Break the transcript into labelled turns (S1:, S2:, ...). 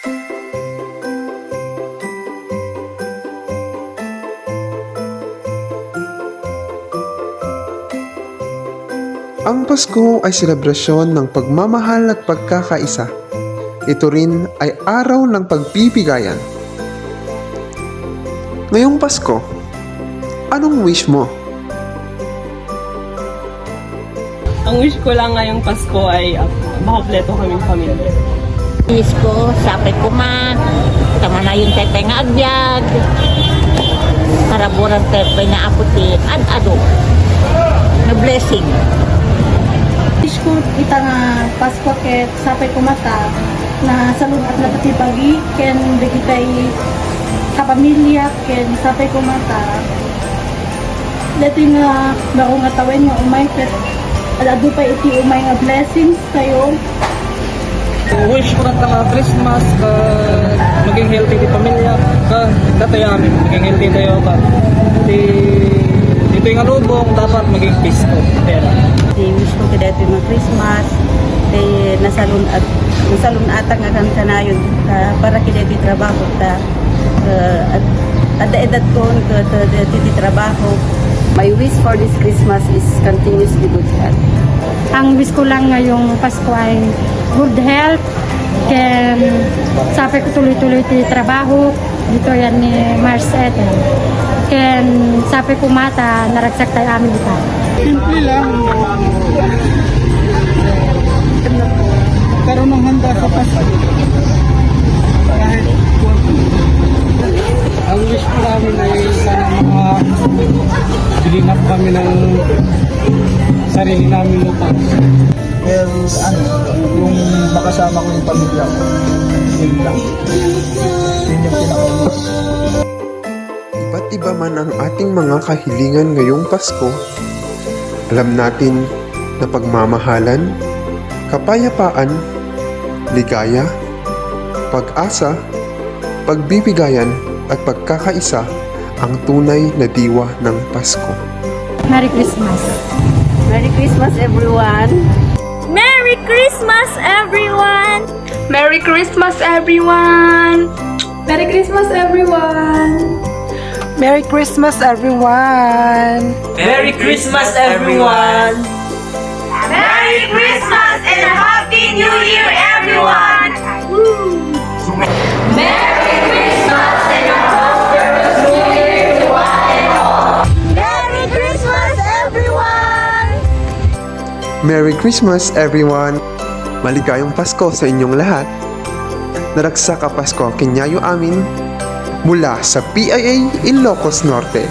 S1: Ang Pasko ay selebrasyon ng pagmamahal at pagkakaisa. Ito rin ay araw ng pagbibigayan. Ngayong Pasko, anong wish mo?
S2: Ang wish ko lang ngayong Pasko ay makompleto kaming pamilya.
S3: Wish ko, sapay ko man, tama na yung tepay nga agbyag. Karaburan tepay na aputi, ad-ado. Na blessing.
S4: Wish ko kita nga Pasko ket sapay ko mata na salud at napatibagi ken digitay kapamilya ken sapay ko mata. Dito nga bako nga tawen nga umay ket alado pa iti umay nga blessings kayo.
S2: Wish ko lang nga Christmas ka maging healthy di pamilya ka datayamin maging healthy tayo ka dito yung alubong dapat maging peace ko pera.
S5: Wish ko kada ito ng Christmas kay nasalun atang nga kang kanayon para kada ito trabaho ta at edad ko ito trabaho. My wish for this Christmas is continuously good health.
S4: Ang wish ko lang ngayong Pasko ay good health ken sapay ko tuloy-tuloy ti trabaho dito yan ni Mars Eten. Ken sapay ko mata naragsak tayo amin ita.
S6: Simple lang. Karoon ng handa sa Pasko. Kahit ang wish ko namin ay sana makabilinap kami ng sarili namin lupa.
S7: Well, yung makasama ko yung pamilya ko. Yun lang. Yun yung pinaka-wish.
S1: Iba't iba man ang ating mga kahilingan ngayong Pasko, alam natin na pagmamahalan, kapayapaan, ligaya, pag-asa, pagbibigayan at pagkakaisa ang tunay na diwa ng Pasko.
S4: Merry Christmas.
S5: Merry Christmas everyone!
S8: Merry Christmas, everyone!
S9: Merry Christmas, everyone!
S4: Merry Christmas everyone.
S6: Merry Christmas, everyone!
S2: Merry Christmas everyone!
S8: Merry Christmas and a Happy New Year, everyone! Merry Christmas and a prosperous New Year to one and all! Merry Christmas, everyone!
S1: Merry Christmas everyone! Maligayang Pasko sa inyong lahat. Naragsak ka Pasko kinyayo amin mula sa PIA Ilocos Norte.